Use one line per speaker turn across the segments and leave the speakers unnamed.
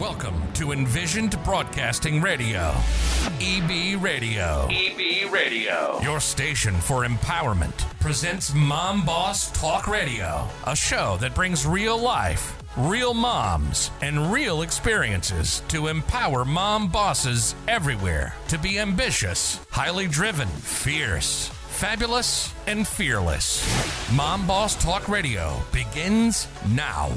Welcome to Envisioned Broadcasting Radio, EB Radio. EB Radio. Your station for empowerment presents Mom Boss Talk Radio, a show that brings real life, real moms, and real experiences to empower mom bosses everywhere to be ambitious, highly driven, fierce, fabulous, and fearless. Mom Boss Talk Radio begins now.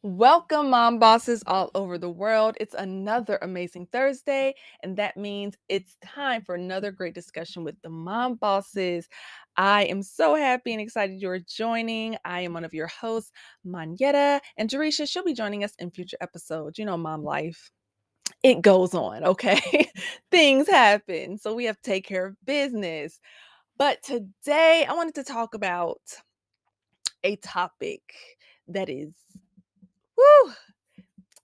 Welcome, mom bosses all over the world. It's another amazing Thursday, and that means it's time for another great discussion with the mom bosses. I am so happy and excited you're joining. I am one of your hosts, Manetta, and Jerisha. She'll be joining us in future episodes. You know, mom life, it goes on, okay? Things happen, so we have to take care of business. But today, I wanted to talk about a topic that is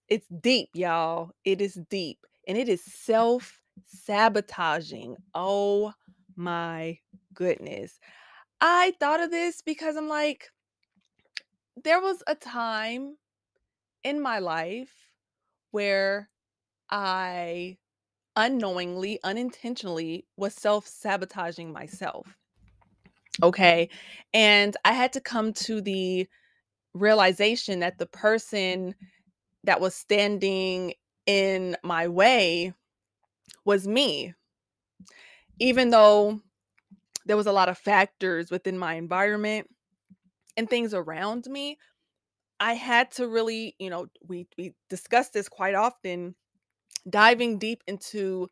it's deep, y'all. It is deep. And it is self-sabotaging. Oh my goodness. I thought of this because I'm like, there was a time in my life where I unknowingly, unintentionally was self-sabotaging myself. Okay. And I had to come to the realization that the person that was standing in my way was me. Even though there was a lot of factors within my environment and things around me, I had to really, we discuss this quite often, diving deep into,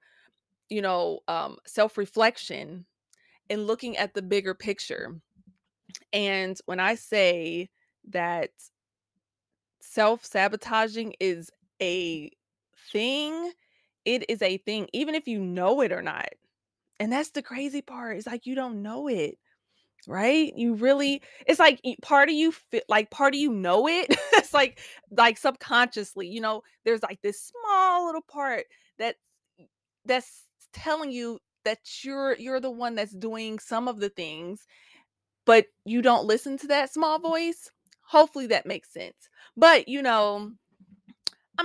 self-reflection and looking at the bigger picture. And when I say that self-sabotaging is a thing, it is a thing, even if you know it or not. And that's the crazy part. It's like you don't know it, right? You really, it's like part of you part of you know it. It's like subconsciously, there's like this small little part that's telling you that you're the one that's doing some of the things, but you don't listen to that small voice. Hopefully that makes sense. But I'm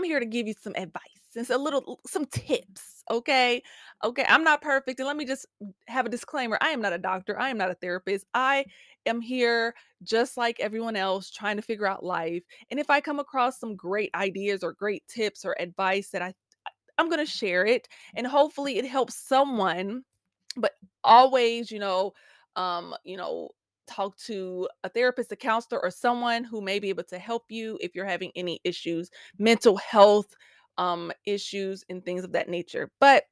here to give you some advice and some tips. Okay. I'm not perfect. And let me just have a disclaimer. I am not a doctor. I am not a therapist. I am here just like everyone else trying to figure out life. And if I come across some great ideas or great tips or advice that I'm going to share it, and hopefully it helps someone, but always, talk to a therapist, a counselor, or someone who may be able to help you if you're having any issues, mental health issues and things of that nature. But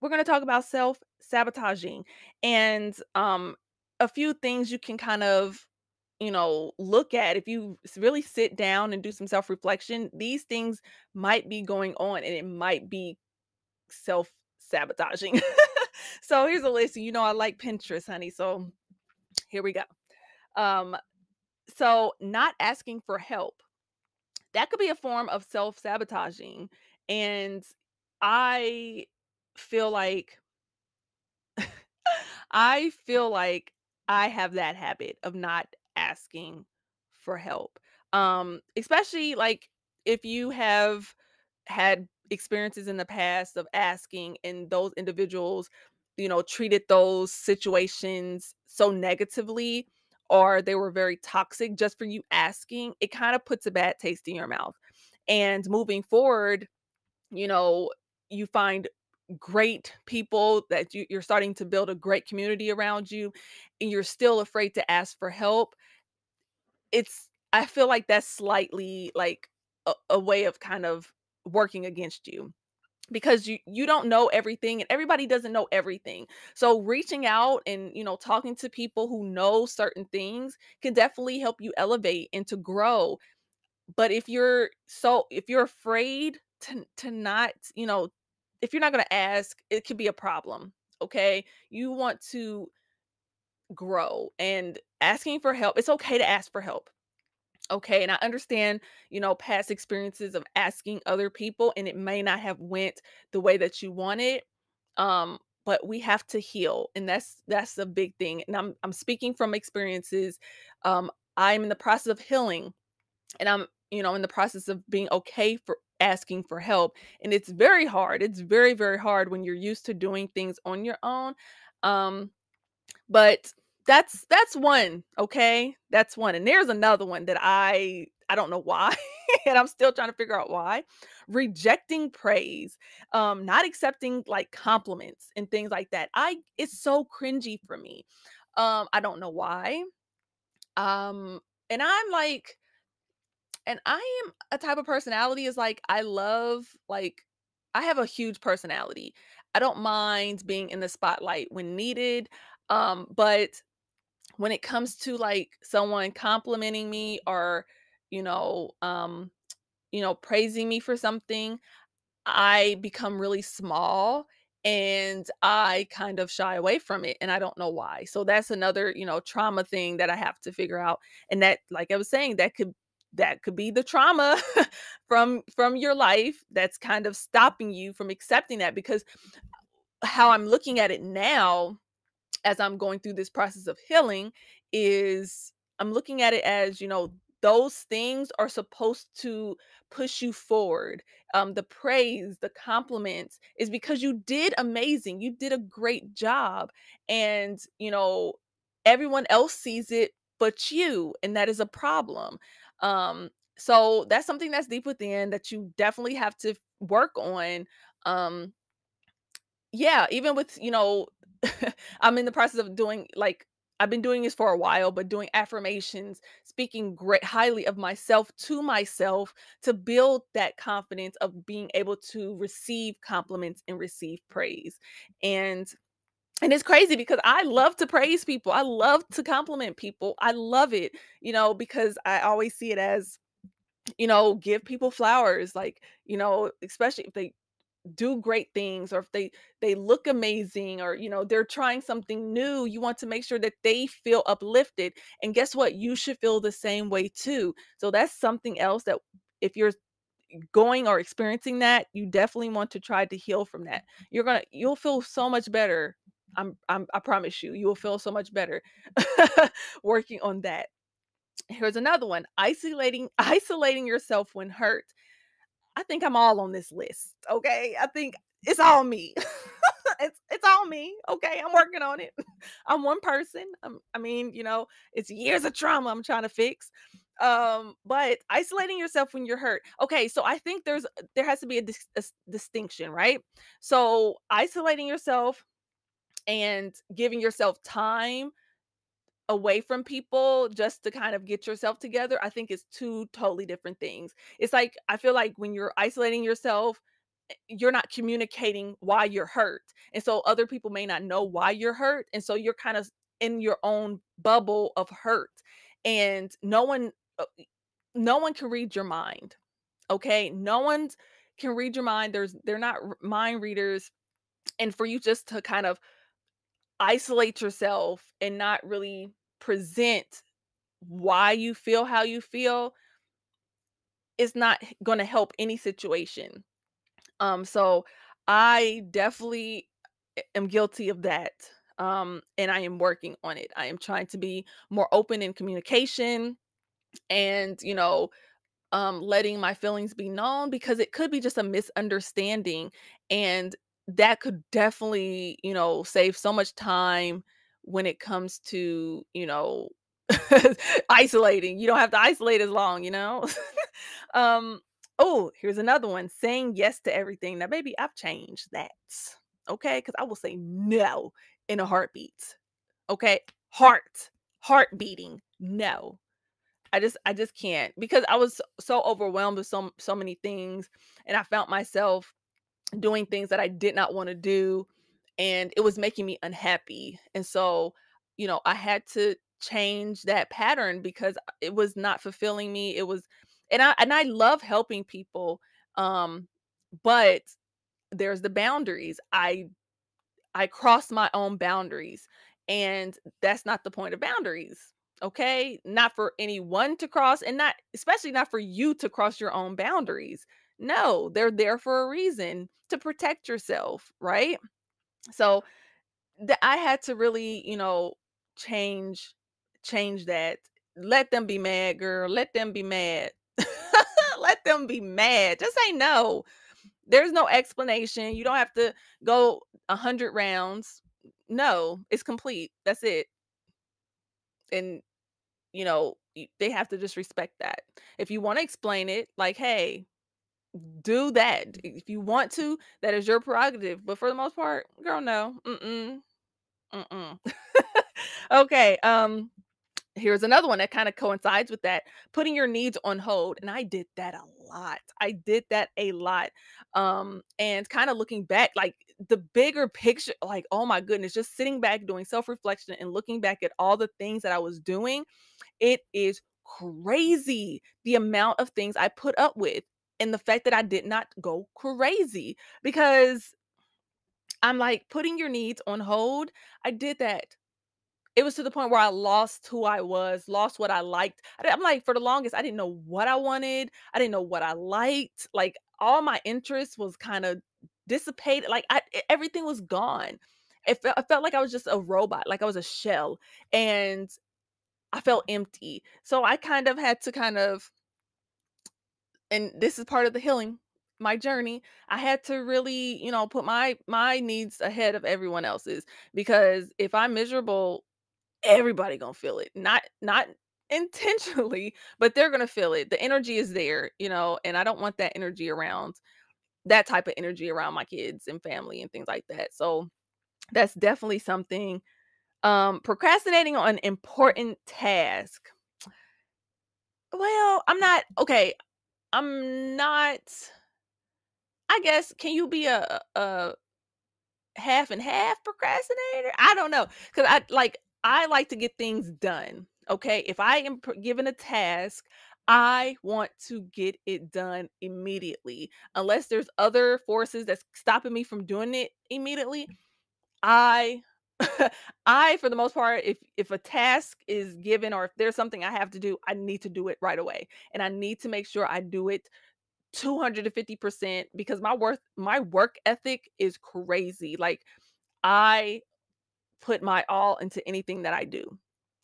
we're going to talk about self-sabotaging and a few things you can kind of look at if you really sit down and do some self-reflection. These things might be going on and it might be self-sabotaging. So here's a list. I like Pinterest, honey. So here we go. So not asking for help, that could be a form of self-sabotaging. And I feel like I feel like I have that habit of not asking for help. Especially like if you have had experiences in the past of asking and those individuals, treated those situations so negatively or they were very toxic just for you asking, it kind of puts a bad taste in your mouth. And moving forward, you know, you find great people that you're starting to build a great community around you and you're still afraid to ask for help. I feel like that's slightly like a way of kind of working against you because you don't know everything and everybody doesn't know everything. So reaching out and talking to people who know certain things can definitely help you elevate and to grow. But if you're afraid to not, if you're not going to ask, it could be a problem. Okay? You want to grow and asking for help. It's okay to ask for help. Okay, and I understand, past experiences of asking other people and it may not have went the way that you wanted. But we have to heal, and that's a big thing. And I'm speaking from experiences. I'm in the process of healing, and I'm in the process of being okay for asking for help. And it's very hard. It's very, very hard when you're used to doing things on your own. Um, but that's one, okay? That's one. And there's another one that I don't know why, and I'm still trying to figure out why. Rejecting praise, not accepting like compliments and things like that. It's so cringy for me. I don't know why. Um, and I'm like, and I am a type of personality is like I love like I have a huge personality. I don't mind being in the spotlight when needed. But when it comes to like someone complimenting me or you know, um, praising me for something, I become really small and I kind of shy away from it and I don't know why. So that's another, trauma thing that I have to figure out. And that, like I was saying, that could be the trauma from your life that's kind of stopping you from accepting that, because how I'm looking at it now as I'm going through this process of healing is I'm looking at it as, those things are supposed to push you forward. The praise, the compliments is because you did amazing. You did a great job. And, everyone else sees it but you. And that is a problem. So that's something that's deep within that you definitely have to work on. Um, yeah, even with, I'm in the process of doing like I've been doing this for a while, but doing affirmations, speaking great highly of myself to myself to build that confidence of being able to receive compliments and receive praise. And and it's crazy because I love to praise people. I love to compliment people. I love it, because I always see it as, give people flowers, like, especially if they do great things or if they look amazing or they're trying something new, you want to make sure that they feel uplifted. And guess what, you should feel the same way too. So that's something else that if you're going or experiencing that, you definitely want to try to heal from that. You'll feel so much better. I promise you, you will feel so much better working on that. Here's another one: isolating yourself when hurt. I think I'm all on this list, okay? I think it's all me. It's all me, okay? I'm working on it. I'm one person. I mean, it's years of trauma I'm trying to fix. But isolating yourself when you're hurt. Okay, so I think there has to be a distinction, right? So isolating yourself and giving yourself time away from people just to kind of get yourself together, I think it's two totally different things. It's like I feel like when you're isolating yourself, you're not communicating why you're hurt. And so other people may not know why you're hurt. And so you're kind of in your own bubble of hurt. And no one can read your mind. Okay? No one can read your mind. They're not mind readers. And for you just to kind of isolate yourself and not really present why you feel how you feel is not going to help any situation. So I definitely am guilty of that. And I am working on it. I am trying to be more open in communication and, letting my feelings be known, because it could be just a misunderstanding. And that could definitely, save so much time when it comes to, isolating. You don't have to isolate as long. um, oh, here's another one: saying yes to everything. Now, baby, I've changed that. Okay, because I will say no in a heartbeat. Okay, heart beating. No, I just can't, because I was so overwhelmed with so many things, and I found myself doing things that I did not want to do, and it was making me unhappy. And so, I had to change that pattern because it was not fulfilling me. It was and I love helping people, um but there's the boundaries. I cross my own boundaries, and that's not the point of boundaries. Okay? Not for anyone to cross, and not especially not for you to cross your own boundaries. No, they're there for a reason, to protect yourself, right? So I had to really, change change that. Let them be mad, girl. Let them be mad. them be mad. Just say no. There's no explanation. You don't have to go 100 rounds. No, it's complete. That's it. And they have to just respect that. If you want to explain it, like, hey, do that. If you want to, that is your prerogative. But for the most part, girl, no. Mm-mm. Mm-mm. Okay. Here's another one that kind of coincides with that. Putting your needs on hold. And I did that a lot. I did that a lot. And kind of looking back, like the bigger picture, like, oh my goodness, just sitting back, doing self-reflection and looking back at all the things that I was doing, it is crazy the amount of things I put up with. And the fact that I did not go crazy, because I'm like, putting your needs on hold. I did that. It was to the point where I lost who I was, lost what I liked. I'm like, for the longest, I didn't know what I wanted. I didn't know what I liked. Like, all my interest was kind of dissipated. Like, everything was gone. I felt like I was just a robot, like I was a shell, and I felt empty. So I kind of had to and this is part of the healing, my journey. I had to really, put my needs ahead of everyone else's, because if I'm miserable, everybody gonna feel it. Not intentionally, but they're gonna feel it. The energy is there, and I don't want that energy around, that type of energy around my kids and family and things like that. So that's definitely something. Procrastinating on important task. Well, I'm not okay. I'm not. I guess, can you be a half and half procrastinator? I don't know, cuz I like to get things done. Okay? If I am given a task, I want to get it done immediately. Unless there's other forces that's stopping me from doing it immediately, I I, for the most part, if a task is given, or if there's something I have to do, I need to do it right away. And I need to make sure I do it 250%, because my work ethic is crazy. Like, I put my all into anything that I do,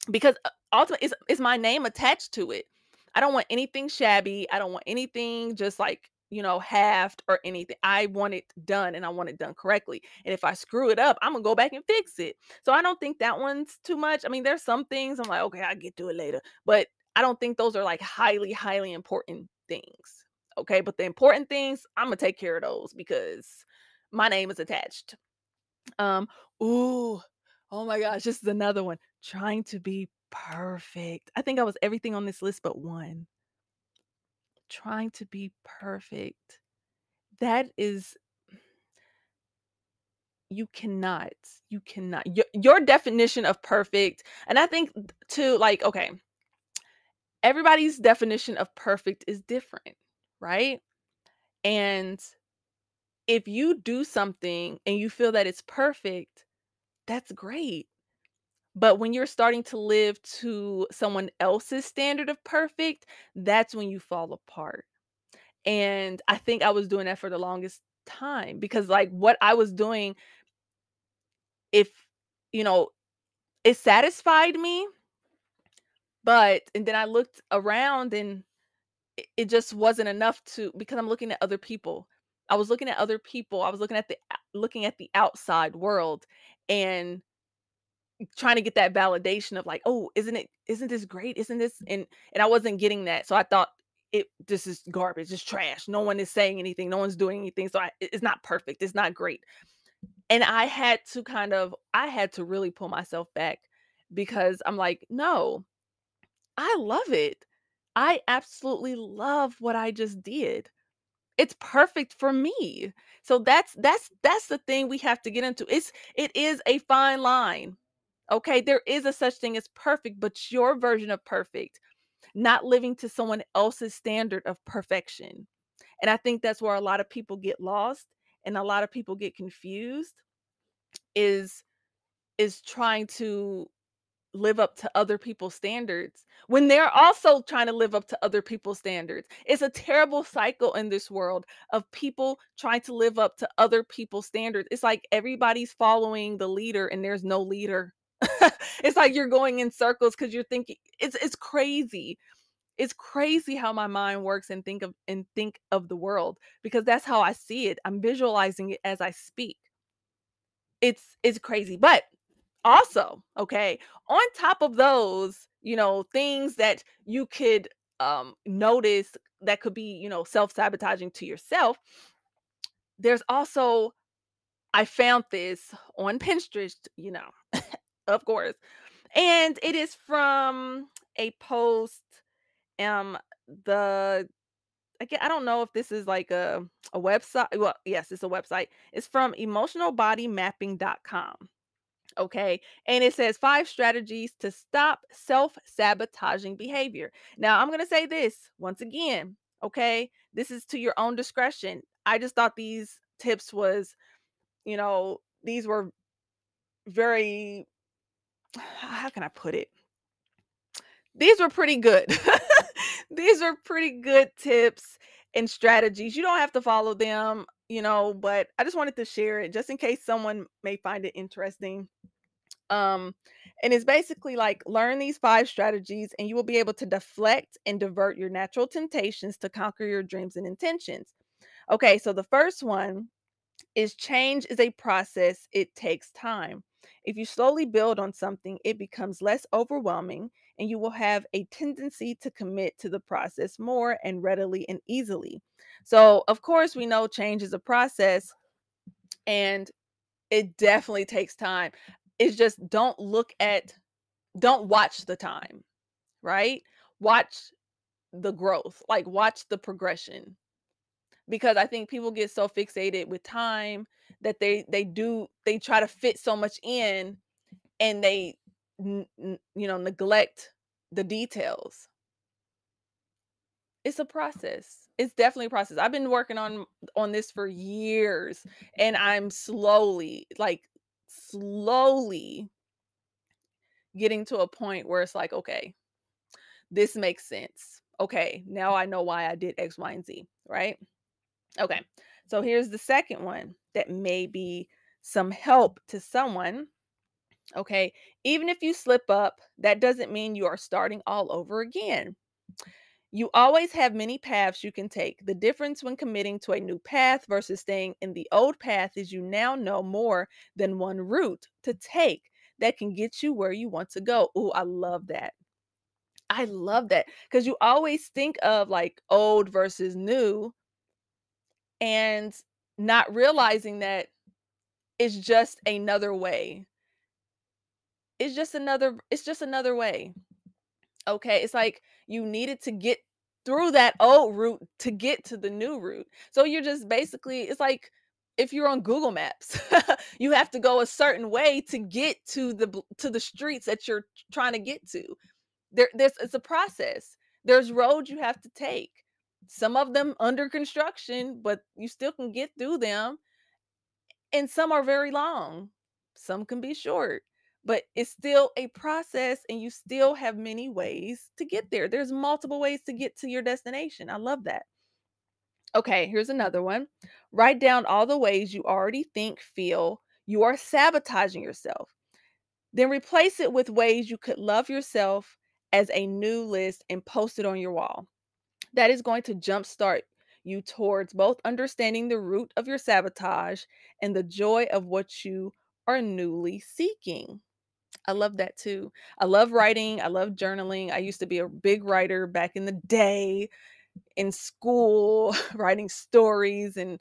because ultimately it's my name attached to it. I don't want anything shabby. I don't want anything just like, halved or anything. I want it done, and I want it done correctly. And if I screw it up, I'm gonna go back and fix it. So I don't think that one's too much. I mean, there's some things I'm like, okay, I'll get to it later. But I don't think those are like highly, highly important things. Okay. But the important things, I'm gonna take care of those, because my name is attached. Um, ooh, oh my gosh, this is another one. Trying to be perfect. I think I was everything on this list but one. Trying to be perfect. That is, you cannot. You cannot. Your definition of perfect, and I think too, like, okay, everybody's definition of perfect is different, right? And if you do something and you feel that it's perfect, that's great. But when you're starting to live to someone else's standard of perfect, that's when you fall apart. And I think I was doing that for the longest time, because like what I was doing, if you know, it satisfied me, but and then I looked around, and it just wasn't enough, to because I'm looking at other people. I was looking at other people. I was looking at the outside world, and trying to get that validation of like, "Oh, isn't this great? Isn't this," and I wasn't getting that. So I thought, this is garbage, it's trash. No one is saying anything, no one's doing anything. So it's not perfect. It's not great. And I had to really pull myself back, because I'm like, "No, I love it. I absolutely love what I just did. It's perfect for me." So that's the thing we have to get into. It is a fine line. Okay, there is a such thing as perfect, but your version of perfect, not living to someone else's standard of perfection. And I think that's where a lot of people get lost, and a lot of people get confused, is trying to live up to other people's standards when they're also trying to live up to other people's standards. It's a terrible cycle in this world of people trying to live up to other people's standards. It's like everybody's following the leader and there's no leader. It's like you're going in circles because you're thinking, it's crazy. It's crazy how my mind works and think of the world because that's how I see it. I'm visualizing it as I speak. It's crazy. But also, okay, on top of those, things that you could notice that could be, self-sabotaging to yourself, there's also I found this on Pinterest, of course. And it is from a post um the again, I don't know if this is like a website. Well, yes, it's a website. It's from emotionalbodymapping.com. Okay. And it says 5 strategies to stop self sabotaging behavior. Now, I'm going to say this once again. Okay. This is to your own discretion. I just thought these tips these were very, how can I put it? These were pretty good. These are pretty good tips and strategies. You don't have to follow them, but I just wanted to share it just in case someone may find it interesting. Um, and it's basically like learn these 5 strategies and you will be able to deflect and divert your natural temptations to conquer your dreams and intentions. Okay, so the first one is change is a process, it takes time. If you slowly build on something, it becomes less overwhelming and you will have a tendency to commit to the process more and readily and easily. So, of course, we know change is a process and it definitely takes time. It's just don't watch the time, right? Watch the growth, like watch the progression because I think people get so fixated with time that they try to fit so much in and they neglect the details. It's a process. It's definitely a process. I've been working on this for years and I'm slowly getting to a point where it's like, okay, this makes sense. Okay, now I know why I did X, Y, and Z, right? Okay. So here's the second one that may be some help to someone. Okay. Even if you slip up, that doesn't mean you are starting all over again. You always have many paths you can take. The difference when committing to a new path versus staying in the old path is you now know more than one route to take that can get you where you want to go. Oh, I love that. I love that because you always think of like old versus new and not realizing that it's just another way. It's just another way. Okay? It's like you needed to get through that old route to get to the new route. So you're just basically it's like if you're on Google Maps, you have to go a certain way to get to the streets that you're trying to get to. There's it's a process. There's roads you have to take. Some of them under construction, but you still can get through them. And some are very long. Some can be short, but it's still a process and you still have many ways to get there. There's multiple ways to get to your destination. I love that. Okay, here's another one. Write down all the ways you already think, feel you are sabotaging yourself. Then replace it with ways you could love yourself as a new list and post it on your wall. That is going to jumpstart you towards both understanding the root of your sabotage and the joy of what you are newly seeking. I love that too. I love writing. I love journaling. I used to be a big writer back in the day in school, writing stories and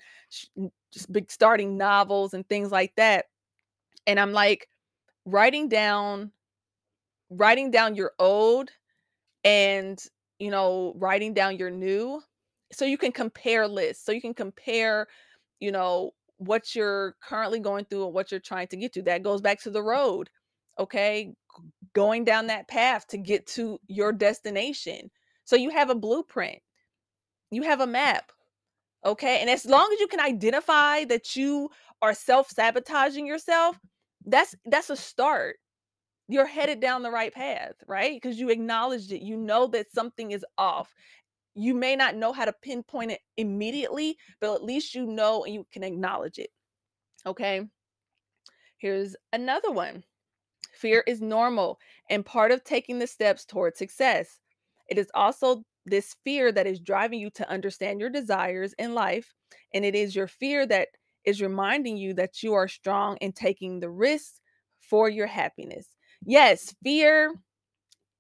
just big starting novels and things like that. And I'm like writing down writing down your old and writing down your new so you can compare lists so you can compare what you're currently going through and what you're trying to get to. That goes back to the road. Okay, going down that path to get to your destination, so you have a blueprint, you have a map. Okay, and as long as you can identify that you are self-sabotaging yourself, that's a start. You're headed down the right path, right? Because you acknowledged it. You know that something is off. You may not know how to pinpoint it immediately, but at least you know and you can acknowledge it. Okay. Here's another one. Fear is normal and part of taking the steps toward success. It is also this fear that is driving you to understand your desires in life. And it is your fear that is reminding you that you are strong in taking the risks for your happiness. Yes, fear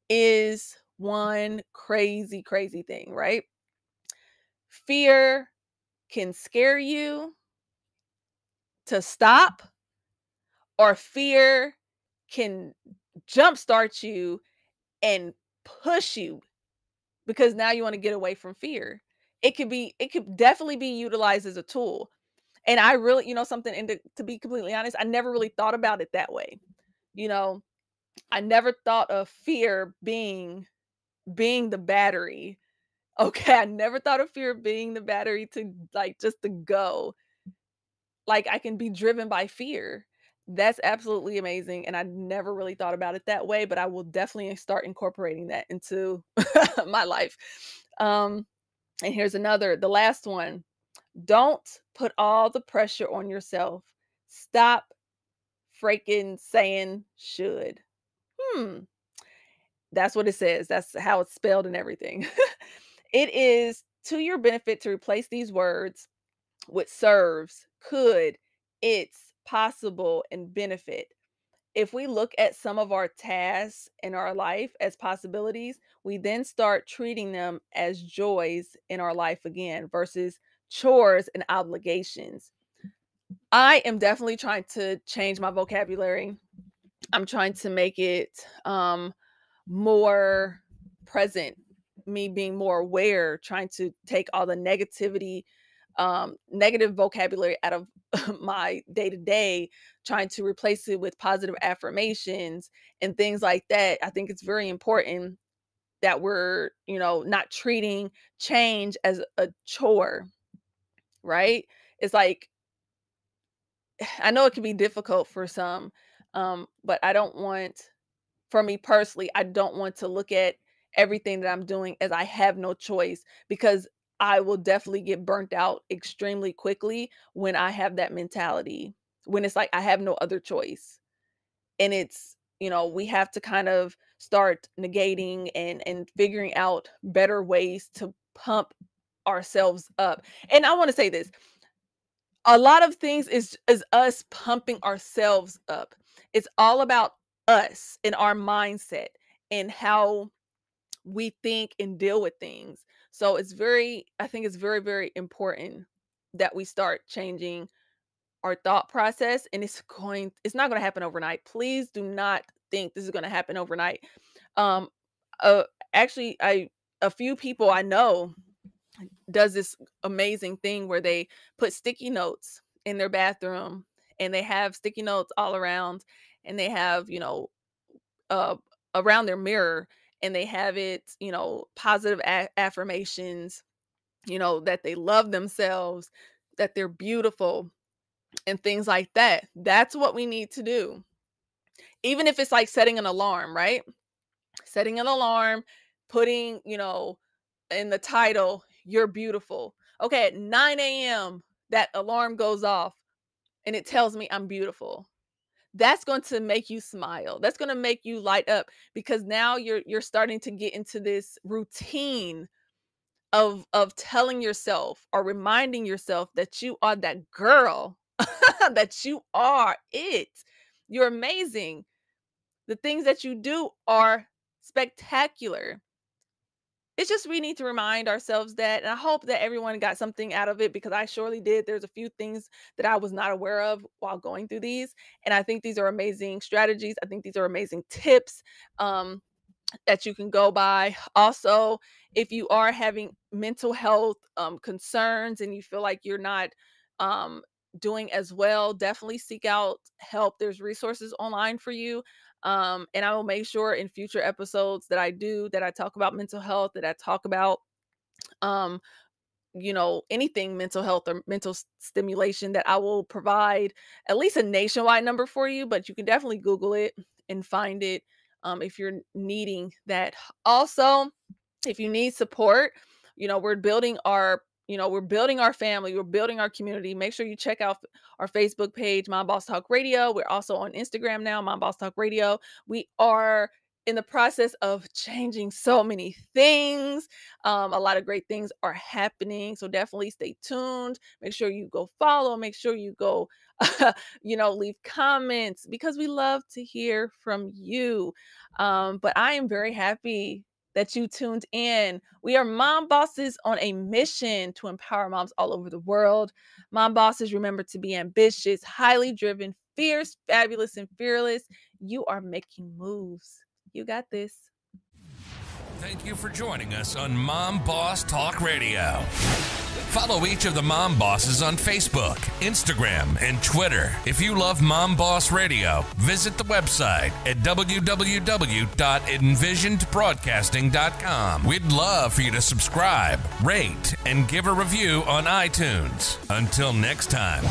is one crazy, crazy thing, right? Fear can scare you to stop, or fear can jumpstart you and push you because now you want to get away from fear. It could definitely be utilized as a tool. And I really, something, and to be completely honest, I never really thought about it that way. You know, I never thought of fear being the battery. Okay, I never thought of fear being the battery to, like, just to go. Like, I can be driven by fear. That's absolutely amazing, and I never really thought about it that way, but I will definitely start incorporating that into my life. Um, and here's the last one. Don't put all the pressure on yourself. Stop freaking saying should. Hmm. That's what it says. That's how it's spelled and everything. It is to your benefit to replace these words with serves, could, it's, possible, and benefit. If we look at some of our tasks in our life as possibilities, we then start treating them as joys in our life again versus chores and obligations. I am definitely trying to change my vocabulary. I'm trying to make it more present, me being more aware, trying to take all the negative vocabulary out of my day to day, trying to replace it with positive affirmations and things like that. I think it's very important that we're, not treating change as a chore, right? It's like, I know it can be difficult for some, but I don't want, for me personally, I don't want to look at everything that I'm doing as I have no choice, because I will definitely get burnt out extremely quickly when I have that mentality. When it's like I have no other choice. And it's, we have to kind of start negating and figuring out better ways to pump ourselves up. And I want to say this, a lot of things is us pumping ourselves up. It's all about us and our mindset and how we think and deal with things. So I think it's very, very important that we start changing our thought process, and it's not going to happen overnight. Please do not think this is going to happen overnight. Um uh Actually, I a few people I know does this amazing thing where they put sticky notes in their bathroom, and they have sticky notes all around, and they have, uh around their mirror, and they have it, positive affirmations, that they love themselves, that they're beautiful, and things like that. That's what we need to do. Even if it's like setting an alarm, right? Setting an alarm, putting, in the title, "You're beautiful." Okay, at 9 a.m., that alarm goes off and it tells me I'm beautiful. That's going to make you smile. That's going to make you light up, because now you're starting to get into this routine of telling yourself or reminding yourself that you are that girl, that you are it. You're amazing. The things that you do are spectacular. It's just we need to remind ourselves that, and I hope that everyone got something out of it, because I surely did. There's a few things that I was not aware of while going through these, and I think these are amazing strategies. I think these are amazing tips. That you can go by. Also, if you are having mental health concerns and you feel like you're not um, doing as well, definitely seek out help. There's resources online for you. And I will make sure in future episodes that I do, that I talk about mental health, that I talk about um, anything mental health or mental stimulation, that I will provide at least a nationwide number for you, but you can definitely Google it and find it if you're needing that. Also, if you need support, we're building our family, we're building our community. Make sure you check out our Facebook page, Mom Boss Talk Radio. We're also on Instagram now, Mom Boss Talk Radio. We are in the process of changing so many things. A lot of great things are happening. So definitely stay tuned. Make sure you go follow. Make sure you go, leave comments because we love to hear from you. But I am very happy that you tuned in. We are mom bosses on a mission to empower moms all over the world. Mom bosses, remember to be ambitious, highly driven, fierce, fabulous, and fearless. You are making moves. You got this.
Thank you for joining us on Mom Boss Talk Radio. Follow each of the Mom Bosses on Facebook, Instagram, and Twitter. If you love Mom Boss Radio, visit the website at www.envisionedbroadcasting.com. We'd love for you to subscribe, rate, and give a review on iTunes. Until next time.